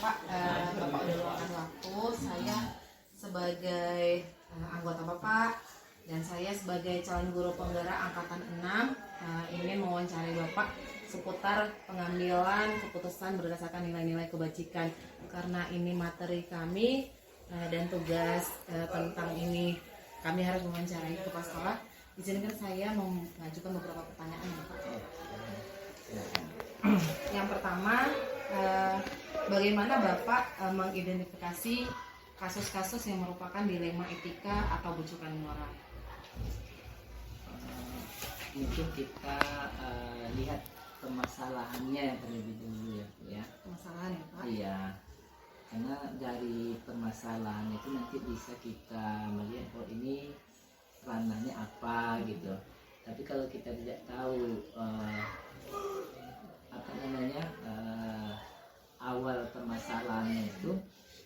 Pak, Bapak udah luangkan waktu. Saya sebagai anggota Bapak dan saya sebagai calon guru penggerak angkatan 6 ingin mewawancari Bapak seputar pengambilan keputusan berdasarkan nilai-nilai kebajikan, karena ini materi kami dan tugas tentang ini kami harus mewawancarai kepala sekolah. Izinkan saya mengajukan beberapa pertanyaan ya Pak. Yang pertama, bagaimana Bapak mengidentifikasi kasus-kasus yang merupakan dilema etika atau bujukan moral? Mungkin kita lihat permasalahannya yang terlebih dulu ya Bu ya. Permasalahan ya Pak? Iya, karena dari permasalahan itu nanti bisa kita melihat oh ini ranahnya apa gitu. Tapi kalau kita tidak tahu awal permasalahannya itu,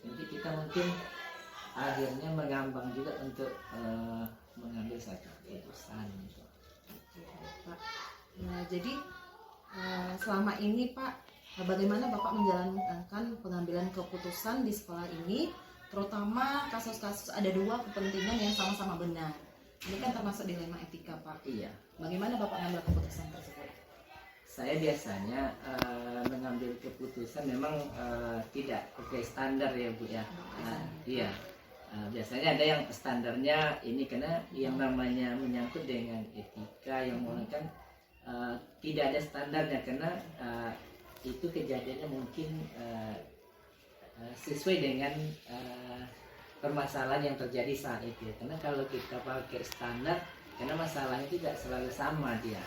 nanti kita mungkin akhirnya mengambang juga untuk mengambil satu keputusan gitu. Pak. Nah, jadi selama ini Pak, bagaimana Bapak menjalankan pengambilan keputusan di sekolah ini, terutama kasus-kasus ada dua kepentingan yang sama-sama benar. Ini kan termasuk dilema etika Pak. Iya. Bagaimana Bapak mengambil keputusan tersebut? Saya biasanya mengambil keputusan memang tidak pakai standar ya Bu ya. Iya. Biasanya ada yang standarnya ini, karena yang namanya menyangkut dengan etika yang menggunakan tidak ada standarnya, karena itu kejadiannya mungkin sesuai dengan permasalahan yang terjadi saat itu. Karena kalau kita pakai standar, karena masalahnya tidak selalu sama dia.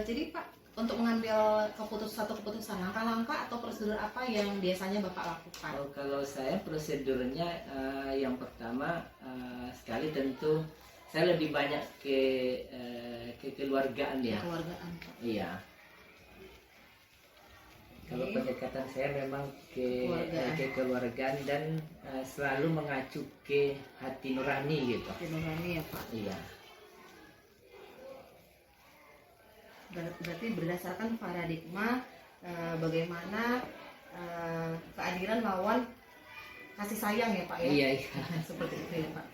Jadi Pak, untuk mengambil satu keputusan, langkah-langkah atau prosedur apa yang biasanya Bapak lakukan? Kalau saya prosedurnya yang pertama sekali tentu saya lebih banyak ke kekeluargaan ya. Kekeluargaan Pak. Iya. Kalau pendekatan saya memang ke kekeluargaan dan selalu mengacu ke hati nurani gitu. Hati nurani ya Pak. Iya. Berarti berdasarkan paradigma bagaimana keadilan lawan kasih sayang ya Pak ya? Iya. Seperti itu ya Pak.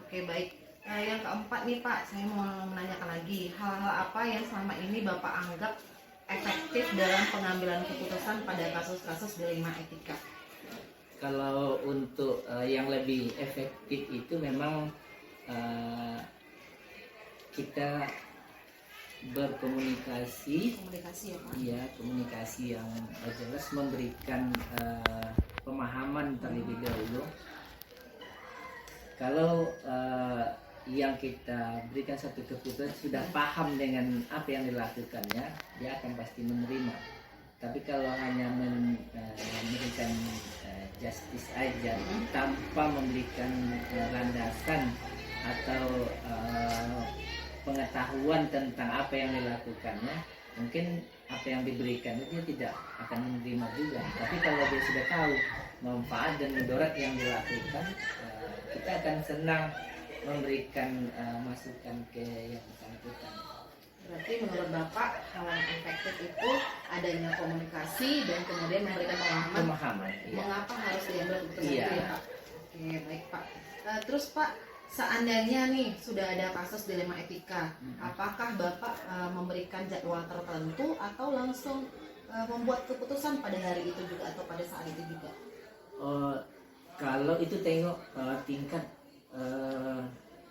Oke baik. Yang keempat nih Pak, saya mau menanyakan lagi hal-hal apa yang selama ini Bapak anggap efektif dalam pengambilan keputusan pada kasus-kasus dilema etika? Kalau untuk yang lebih efektif itu memang kita berkomunikasi ya Pak? Iya, komunikasi yang jelas, memberikan pemahaman terlebih dahulu. Kalau yang kita berikan satu keputusan sudah paham dengan apa yang dilakukannya, dia akan pasti menerima. Tapi kalau hanya memberikan justice aja tanpa memberikan landasan atau pengetahuan tentang apa yang dilakukannya, mungkin apa yang diberikan itu dia tidak akan menerima juga. Tapi kalau dia sudah tahu manfaat dan mudarat yang dilakukan, kita akan senang memberikan masukan ke yang bersangkutan. Berarti menurut Bapak hal yang efektif itu adanya komunikasi dan kemudian memberikan pemahaman Iya. Mengapa harus diambil keputusan Iya. itu ya Pak? Oke baik Pak. Terus Pak, seandainya nih sudah ada kasus dilema etika, apakah Bapak memberikan jadwal tertentu atau langsung membuat keputusan pada hari itu juga atau pada saat itu juga? Kalau itu tengok tingkat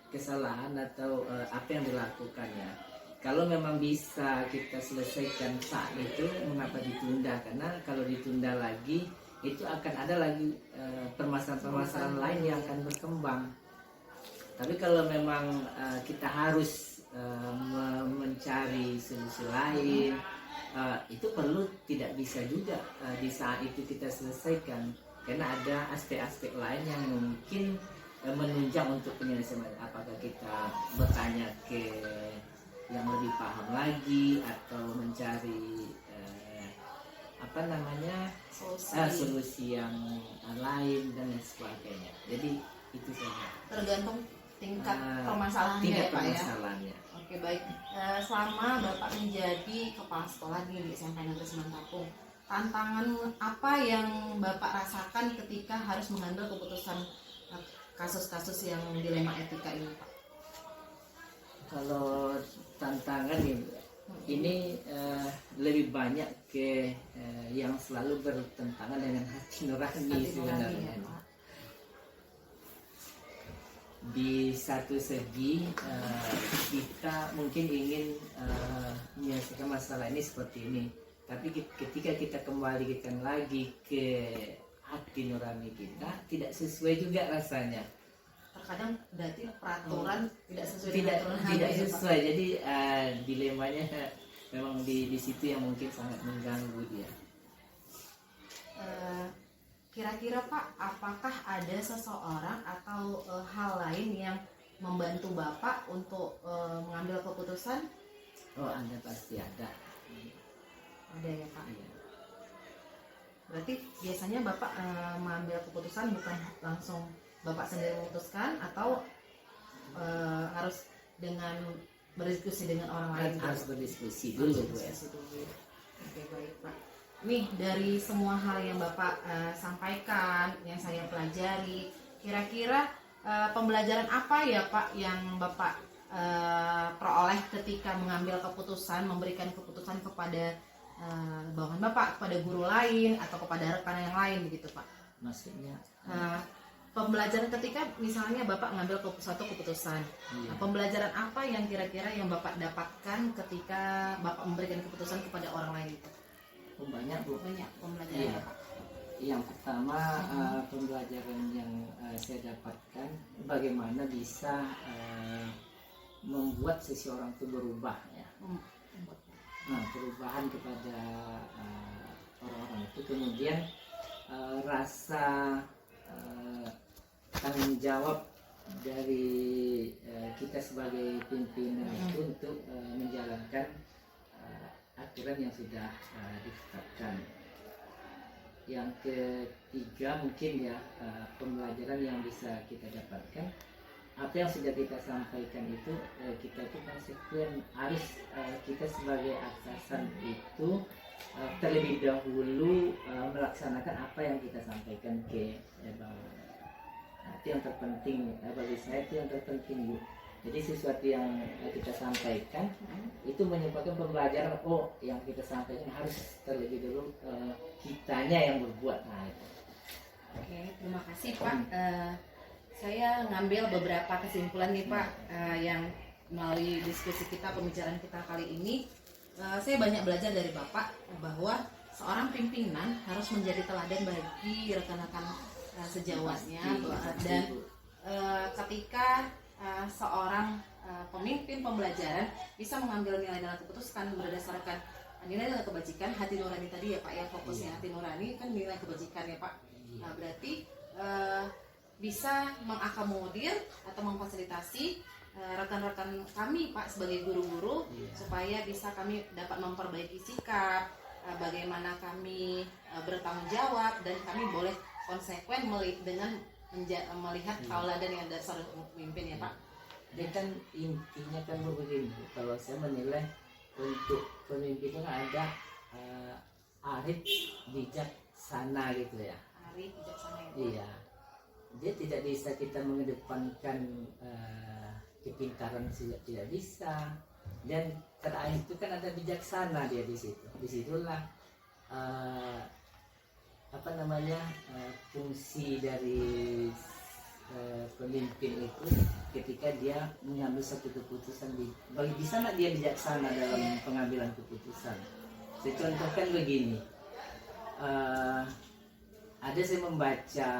kesalahan atau apa yang dilakukannya. Kalau memang bisa kita selesaikan saat itu, mengapa ditunda? Karena kalau ditunda lagi, itu akan ada lagi permasalahan-permasalahan lain yang akan berkembang. Tapi kalau memang kita harus mencari solusi lain, itu perlu tidak bisa juga di saat itu kita selesaikan, karena ada aspek-aspek lain yang mungkin menunjang untuk penyelesaian. Apakah kita bertanya ke yang lebih paham lagi atau mencari solusi yang lain dan lain sebagainya. Jadi itu saja. Tergantung tingkat permasalahannya ya Pak ya. Oke baik. Selama Bapak menjadi kepala sekolah di SMP Negeri Semantapung, tantangan apa yang Bapak rasakan ketika harus mengambil keputusan kasus-kasus yang dilema etika ini, Pak? Kalau tantangan ini lebih banyak ke yang selalu bertentangan dengan hati nurani sebenarnya. Ya, Pak. Di satu segi kita mungkin ingin menyelesaikan masalah ini seperti ini, tapi ketika kita kembalikan lagi ke hati nurani kita, tidak sesuai juga rasanya. Terkadang berarti peraturan tidak sesuai Tidak dengan aturan tidak ada, ya, Pak? sesuai. Jadi dilemanya memang di situ yang mungkin sangat mengganggu dia. Kira-kira Pak, apakah ada seseorang atau hal lain yang membantu Bapak untuk mengambil keputusan? Oh, Anda pasti ada. Ada ya, Pak. Iya. Berarti biasanya Bapak mengambil keputusan bukan langsung Bapak sendiri memutuskan, atau harus dengan berdiskusi dengan orang lain? Harus berdiskusi dulu, Bu. Berdiskusi dulu. Oke, baik, Pak. Nih, dari semua hal yang Bapak sampaikan, yang saya pelajari, kira-kira pembelajaran apa ya Pak yang Bapak peroleh ketika mengambil keputusan, memberikan keputusan kepada bawahan Bapak, kepada guru lain, atau kepada rekan yang lain begitu, Pak? Maksudnya Pembelajaran ketika misalnya Bapak ngambil suatu keputusan, iya. pembelajaran apa yang kira-kira yang Bapak dapatkan ketika Bapak memberikan keputusan kepada orang lain itu? Banyak, Bu. Banyak pembelajaran, Iya. Pak. Yang pertama pembelajaran yang saya dapatkan bagaimana bisa membuat seseorang itu berubah ya. Nah, perubahan kepada orang-orang itu, kemudian rasa tanggung jawab dari kita sebagai pimpinan itu untuk menjalankan aturan yang sudah ditetapkan. Yang ketiga mungkin ya, pembelajaran yang bisa kita dapatkan, apa yang sudah kita sampaikan itu kita itu konsekuen, harus kita sebagai atasan itu terlebih dahulu melaksanakan apa yang kita sampaikan ke bawah. Nah, itu yang terpenting bagi saya, itu yang terpenting, Bu. Jadi sesuatu yang kita sampaikan itu menyebabkan pembelajaran, oh yang kita sampaikan harus terlebih dulu kitanya yang berbuat. Nah, itu. Oke, terima kasih Pak. Saya ngambil beberapa kesimpulan nih Pak, yang melalui diskusi kita, pembicaraan kita kali ini. Saya banyak belajar dari Bapak bahwa seorang pimpinan harus menjadi teladan bagi rekan-rekan sejawatnya, dan ketika seorang pemimpin pembelajaran bisa mengambil nilai dalam keputusan berdasarkan nilai dalam kebajikan, hati nurani tadi ya Pak, ya fokusnya hati nurani kan nilai kebajikan ya Pak. Nah, berarti bisa mengakomodir atau memfasilitasi rekan-rekan kami Pak sebagai guru-guru, supaya bisa kami dapat memperbaiki sikap, bagaimana kami bertanggung jawab, dan kami boleh konsekuen dengan melihat tauladan yang dari seorang pemimpin ya Pak. Dan kan intinya kan begini, kalau saya menilai untuk pemimpin itu ada arif bijaksana gitu ya. Arif bijaksana ya Pak. Iya, dia tidak bisa kita mengedepankan kepintaran juga tidak bisa, dan terakhir itu kan ada bijaksana dia di situ. Disitulah fungsi dari pemimpin itu, ketika dia mengambil satu keputusan di sana dia bijaksana dalam pengambilan keputusan. Saya contohkan begini, ada saya membaca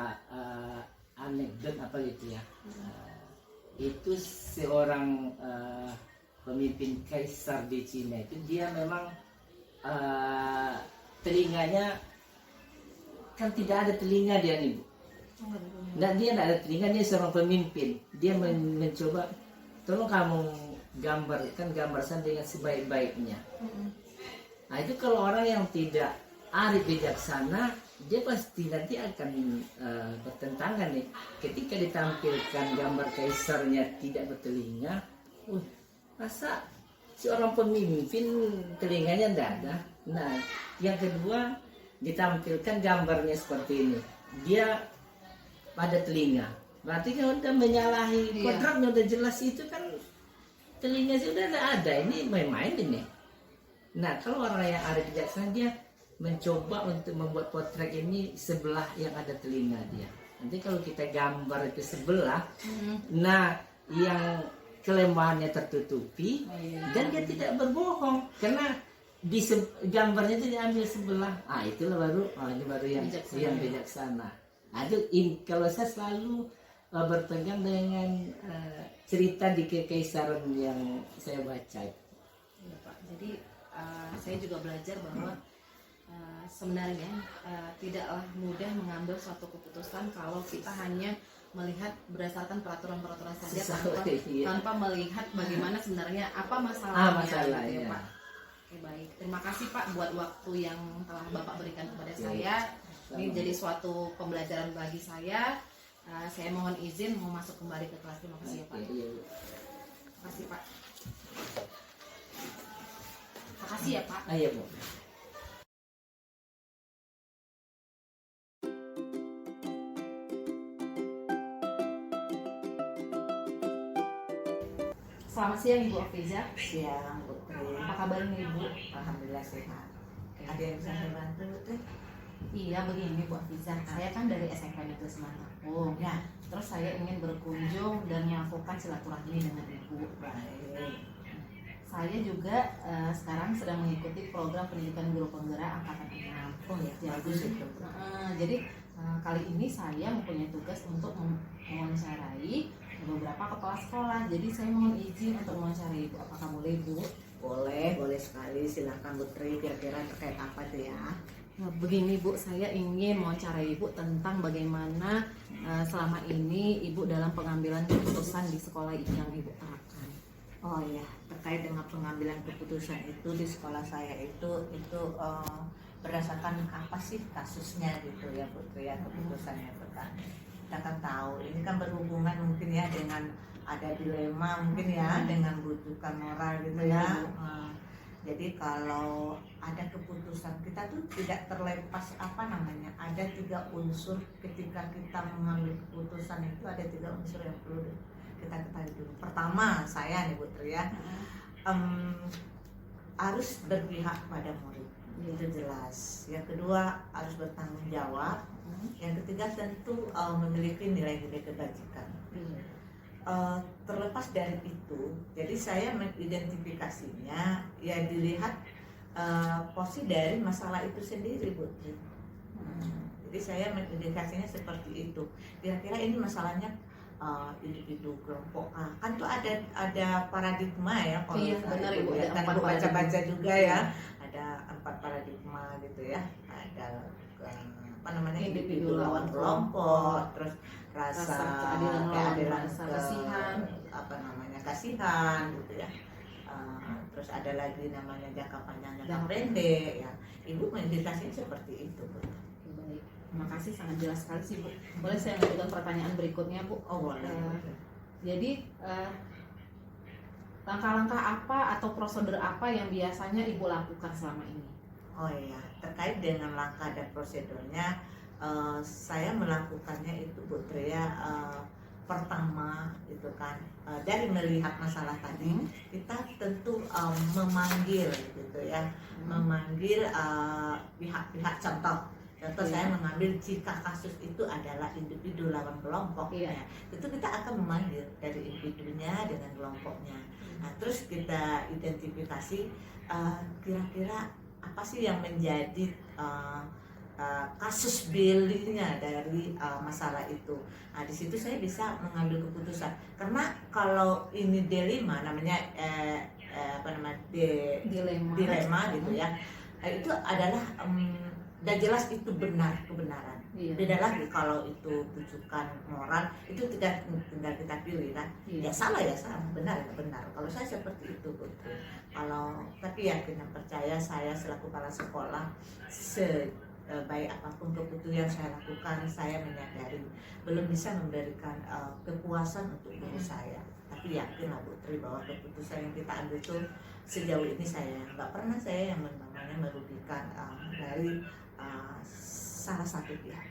anekdot apa gitu ya, itu seorang pemimpin kaisar di Cina itu, dia memang telinganya kan tidak ada telinga dia nih, Bu. Nah, dia tidak ada telinga, dia seorang pemimpin. Dia mencoba, tolong kamu gambarkan saya dengan sebaik-baiknya. Nah, itu kalau orang yang tidak arif bijaksana, dia pasti nanti akan bertentangan nih. Ketika ditampilkan gambar kaisarnya tidak bertelinga, masa seorang pemimpin telinganya tidak ada. Nah, yang kedua, ditampilkan gambarnya seperti ini, dia pada telinga, berarti kan udah menyalahi kodratnya, udah jelas itu kan telinga sudah ada, ini main-main ini. Nah kalau orang yang arif bijaksana dia mencoba untuk membuat potret ini sebelah yang ada telinga dia. Nanti kalau kita gambar itu sebelah, nah yang kelemahannya tertutupi, dan dia tidak berbohong karena di gambarnya itu diambil sebelah. Itulah baru, ini baru yang bijaksana. Kalau saya selalu berpegang dengan cerita di Kekaisaran yang saya baca. Ya, Pak. Jadi saya juga belajar bahwa sebenarnya tidaklah mudah mengambil suatu keputusan kalau kita hanya melihat berdasarkan peraturan-peraturan saja tanpa melihat bagaimana sebenarnya apa masalahnya, gitu ya, Pak. Oke, baik. Terima kasih Pak buat waktu yang telah Bapak berikan kepada saya. Ini jadi suatu pembelajaran bagi saya. Saya mohon izin mau masuk kembali ke kelas. Terima kasih ya Pak. Terima kasih Pak. Terima kasih ya Pak. Iya Bu. Selamat siang Ibu Afiza. Siang Putri. Apa kabarnya Ibu? Alhamdulillah sehat. Ada yang bisa saya bantu Putri? Iya begini Bu Afiza, saya kan dari SMP Negeri Semarang. Ya. Terus saya ingin berkunjung dan melakukan silaturahmi dengan Ibu. Baik. Saya juga sekarang sedang mengikuti program pendidikan guru penggerak angkatan 6. Oh ya, bagus itu. Jadi kali ini saya mempunyai tugas untuk mewawancarai beberapa kepala sekolah. Jadi saya mohon izin untuk mewawancarai Ibu. Apakah boleh Bu? Boleh sekali. Silakan Putri. Kira-kira terkait apa tuh ya? Nah, begini Bu, saya ingin mewawancarai Ibu tentang bagaimana selama ini Ibu dalam pengambilan keputusan di sekolah yang Ibu terapkan. Oh ya, terkait dengan pengambilan keputusan itu di sekolah saya itu berdasarkan apa sih kasusnya gitu ya Putri ya, keputusannya itu kan. Kita kan tahu ini kan berhubungan mungkin ya dengan ada dilema mungkin ya dengan butuhkan moral gitu ya. Jadi kalau ada keputusan kita tuh tidak terlepas ada 3 unsur ketika kita mengambil keputusan itu, ada 3 unsur yang perlu kita ketahui dulu. Pertama saya nih Putri ya, harus berpihak pada murid, itu jelas. Yang kedua harus bertanggung jawab. Yang ketiga tentu memiliki nilai-nilai kebajikan. Terlepas dari itu, jadi saya mengidentifikasinya ya dilihat posisi dari masalah itu sendiri Putri. Jadi saya mengidentifikasinya seperti itu. Kira-kira ini masalahnya individu kelompok kan tuh ada paradigma ya kalau benar Ibu, ya. Kan aku baca-baca juga ya, ada 4 paradigma gitu ya. Ada individu lawan kelompok, terus rasa keadilan, kasihan gitu ya. Terus ada lagi namanya jangka panjang, jangka pendek ya. Ibu mengindikasinya seperti itu Bu. Baik, terima kasih, sangat jelas sekali sih Bu. Boleh saya lanjutkan pertanyaan berikutnya Bu? Oh boleh. Jadi langkah-langkah apa atau prosedur apa yang biasanya Ibu lakukan selama ini? Oh iya, terkait dengan langkah dan prosedurnya, saya melakukannya itu Putri ya. Pertama itu kan dari melihat masalah tadi, kita tentu memanggil gitu ya, memanggil pihak-pihak. Contoh saya mengambil jika kasus itu adalah individu lawan kelompok, ya, itu kita akan memanggil dari individunya dengan kelompoknya. Nah, terus kita identifikasi kira-kira apa sih yang menjadi kasus belinya dari masalah itu. Nah, di situ saya bisa mengambil keputusan. Karena kalau ini dilema namanya dilema gitu ya. Itu adalah dan jelas itu kebenaran. Beda lagi kalau itu tujukan moral, itu tidak tinggal kita pilih kan. Ya salah, benar. Kalau saya seperti itu Putri. Tapi yakin dan percaya saya selaku kepala sekolah baik apapun keputusan yang saya lakukan, saya menyadari belum bisa memberikan kepuasan untuk diri saya. Tapi yakinlah Putri bahwa keputusan yang kita ambil itu sejauh ini saya nggak pernah saya yang merugikan dari salah satu pihak.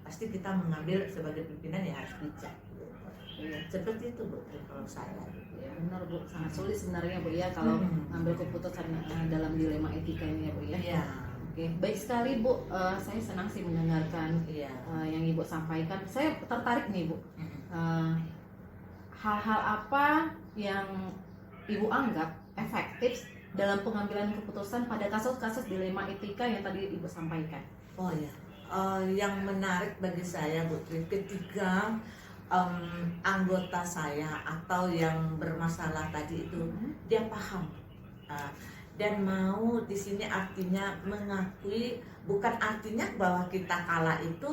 Pasti kita mengambil sebagai pimpinan ya harus bijak gitu. Iya. Seperti itu Bu kalau saya. Ya, benar Bu, sangat sulit sebenarnya Bu ya kalau ngambil keputusan dalam dilema etika ini ya Bu ya. Iya. Oke, baik sekali Bu. Saya senang sih mendengarkan Iya. yang Ibu sampaikan. Saya tertarik nih Bu. Hal-hal apa yang Ibu anggap efektif dalam pengambilan keputusan pada kasus-kasus dilema etika yang tadi Ibu sampaikan? Oh ya, yang menarik bagi saya Bu Tri, ketika anggota saya atau yang bermasalah tadi itu dia paham dan mau di sini artinya mengakui, bukan artinya bahwa kita kalah itu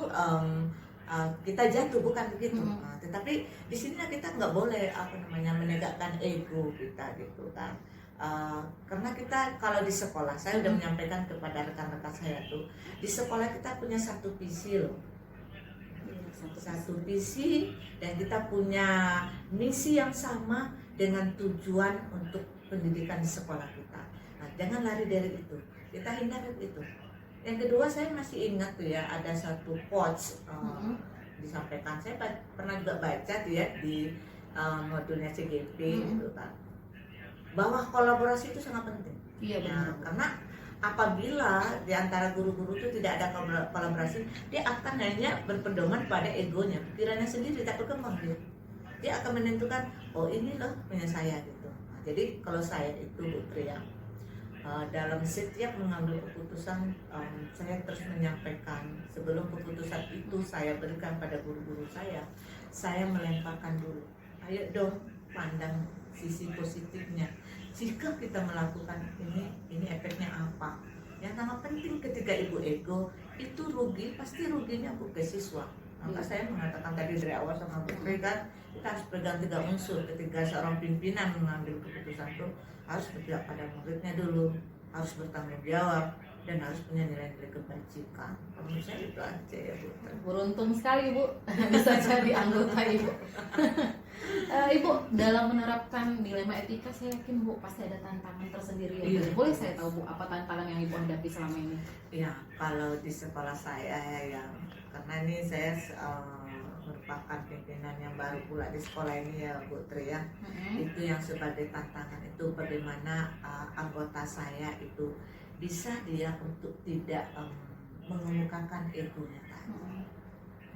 kita jatuh, bukan begitu. Tetapi di sini kita nggak boleh menegakkan ego kita gitu kan. Karena kita kalau di sekolah, saya udah menyampaikan kepada rekan-rekan saya tuh, di sekolah kita punya satu visi loh, satu visi, dan kita punya misi yang sama dengan tujuan untuk pendidikan di sekolah kita. Nah, jangan lari dari itu, kita hindari itu. Yang kedua, saya masih ingat tuh ya, ada satu quotes disampaikan, saya pernah juga baca tuh ya di modulnya CGP gitu kan, bahwa kolaborasi itu sangat penting. Iya benar. Karena apabila di antara guru-guru itu tidak ada kolaborasi, dia akan hanya berpedoman pada egonya, pikirannya sendiri, tak berkembang dia. Dia akan menentukan, oh ini loh punya saya gitu. Nah, jadi kalau saya itu Bu Tri ya, dalam setiap mengambil keputusan, saya terus menyampaikan sebelum keputusan itu saya berikan pada guru-guru saya melemparkan dulu, ayo dong pandang sisi positifnya. Jika kita melakukan ini efeknya apa? Yang sangat penting ketika ibu ego itu rugi, pasti ruginya Bu ke siswa. Maka saya mengatakan tadi dari awal sama Bu Tri kan, kita harus pegang 3 unsur ketika seorang pimpinan mengambil keputusan itu, harus berpihak pada muridnya dulu, harus bertanggung jawab, dan harus punya nilai-nilai kebajikan. Menurut saya itu aja ya Bu. Beruntung sekali Bu bisa jadi anggota Ibu. Ibu dalam menerapkan dilema etika, saya yakin Bu pasti ada tantangan tersendiri ya. Iya. Boleh saya tahu Bu apa tantangan yang Ibu hadapi selama ini? Ya, kalau di sekolah saya yang karena ini saya merupakan pimpinan yang baru pula di sekolah ini ya Bu Tri ya. Itu yang sebagai tantangan itu bagaimana anggota saya itu bisa dia untuk tidak mengemukakan egonya tadi.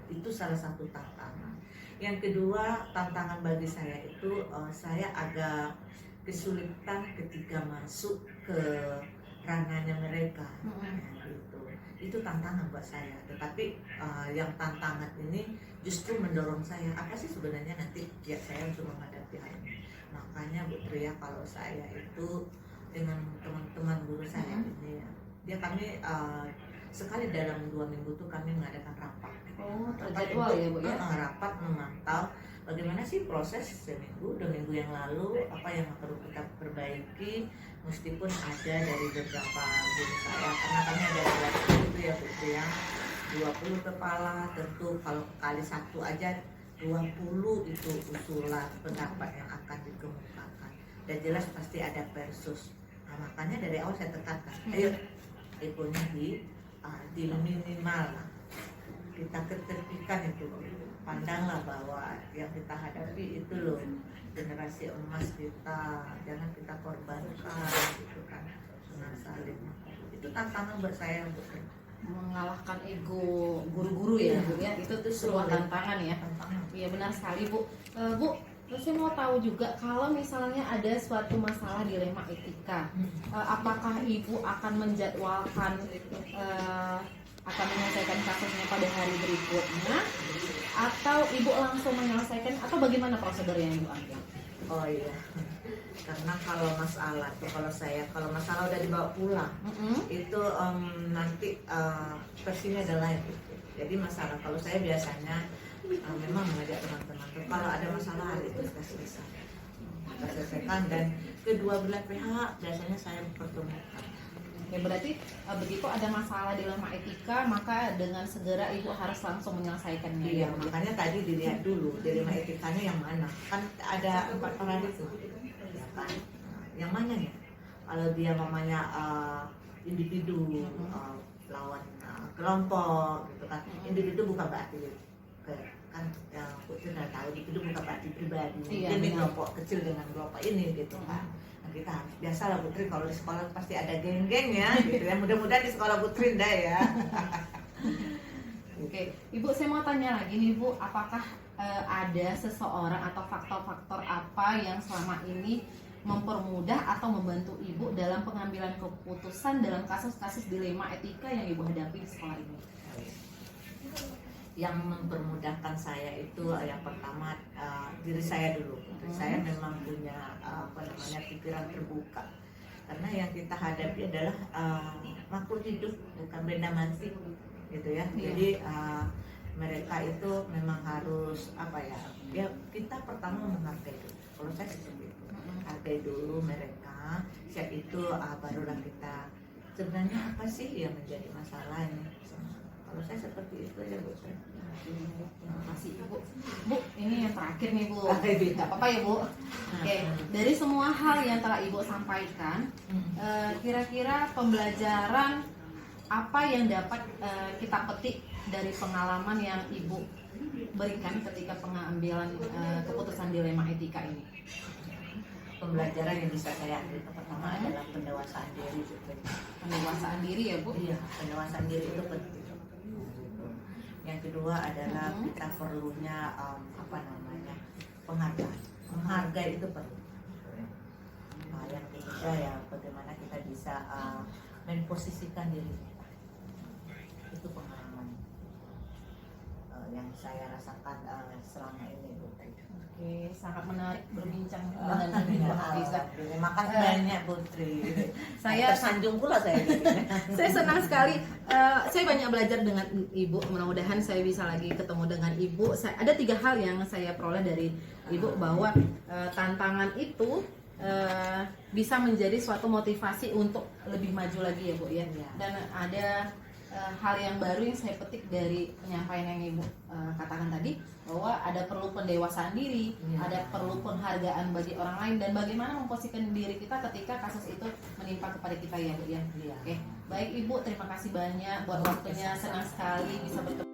Itu salah satu tantangan. Yang kedua, tantangan bagi saya itu saya agak kesulitan ketika masuk ke ranahnya mereka. Gitu. Itu tantangan buat saya. Tetapi yang tantangan ini justru mendorong saya, apa sih sebenarnya nanti ya saya untuk menghadapi hal ini. Makanya Bu Tri ya, kalau saya itu dengan teman-teman guru saya ini ya, dia kami sekali dalam 2 minggu tuh kami mengadakan rapat. Oh, terjadwal ya Bu ya? Rapat memantau bagaimana sih proses seminggu, 2 minggu yang lalu, apa yang perlu kita perbaiki, meskipun ada dari beberapa guru saya, karena kami ada 20 itu ya Bu ya, 20 kepala, tentu kalau kali satu aja 20 itu usulan pendapat yang akan dikemukakan, dan jelas pasti ada versus. Nah, makanya dari awal saya tekankan, ayo egonya di minimal lah, kita keterpikan itu, pandanglah bahwa yang kita hadapi itu loh generasi emas kita, jangan kita korbankan gitu kan, dengan saling. Itu tantangan buat saya Bu, mengalahkan ego guru-guru ya Bu ya, itu tuh sebuah tantangan ya. Iya benar sekali Bu. Bu, saya mau tahu juga kalau misalnya ada suatu masalah dilema etika, apakah Ibu akan menjadwalkan akan menyelesaikan kasusnya pada hari berikutnya, atau Ibu langsung menyelesaikan, atau bagaimana prosedur yang Ibu ambil? Oh iya, karena kalau masalah tuh kalau masalah udah dibawa pulang, itu nanti versinya ada lain. Jadi masalah kalau saya biasanya memang mengajak teman-teman, kalau ada masalah hari itu kita selesaikan, dan kedua belah pihak biasanya saya pertemukan. Ya berarti begitu ada masalah dilema etika, maka dengan segera Ibu harus langsung menyelesaikannya. Iya, makanya tadi dilihat dulu dilema etikanya yang mana. Kan ada 4 orang itu. Ya kan? Yang mana ya? Kalau dia mamanya individu lawan kelompok gitu kan. Individu bukan berarti kan yang Putri udah tahu, individu bukan berarti pribadi. Iya, Ini benar. kelompok kecil dengan kelompok ini gitu kan. Nah, kita harus biasa lah Putri, kalau di sekolah pasti ada geng-geng ya gitu ya. Mudah-mudahan di sekolah Putri enggak ya. Oke, Ibu, saya mau tanya lagi nih Bu, apakah ada seseorang atau faktor-faktor apa yang selama ini mempermudah atau membantu Ibu dalam pengambilan keputusan dalam kasus-kasus dilema etika yang Ibu hadapi di sekolah ini? Yang mempermudahkan saya itu yang pertama diri saya dulu. Saya memang punya pikiran terbuka, karena yang kita hadapi adalah makhluk hidup, bukan benda mati gitu ya. Jadi mereka itu memang harus ya kita pertama menghargai dulu. Kalau saya seperti itu, hargai dulu mereka, siap itu barulah kita sebenarnya apa sih yang menjadi masalah ini. Kalau saya seperti itu ya Bu. Terima kasih Ibu. Bu, ini yang terakhir nih Bu. Iya. Gak apa-apa ya Bu. Oke, dari semua hal yang telah Ibu sampaikan, kira-kira pembelajaran apa yang dapat kita petik dari pengalaman yang Ibu berikan ketika pengambilan keputusan dilema etika ini? Pembelajaran yang bisa saya ambil pertama adalah pendewasaan diri. Pendewasaan diri ya Bu? Iya, pendewasaan diri itu penting. Yang kedua adalah kita perlunya penghargaan. Menghargai itu penting. Yang ketiga ya bagaimana kita bisa memposisikan diri kita. Itu pengalaman yang saya rasakan selama ini Bu. Oke, sangat menarik berbincang dengan Ibu Hafiza. Terima kasih banyak Putri. Saya tersanjung pula saya. Saya senang sekali. Saya banyak belajar dengan Ibu. Mudah-mudahan saya bisa lagi ketemu dengan Ibu. Ada 3 hal yang saya peroleh dari Ibu, bahwa tantangan itu bisa menjadi suatu motivasi untuk lebih maju lagi ya Bu ya. Dan ada hal yang baru yang saya petik dari penyampaian yang Ibu katakan tadi, bahwa ada perlu pendewasaan diri, ada perlu penghargaan bagi orang lain, dan bagaimana memposisikan diri kita ketika kasus itu menimpa kepada kita ya Bu ya. Oke, baik Ibu, terima kasih banyak buat waktunya, senang sekali bisa bertemu.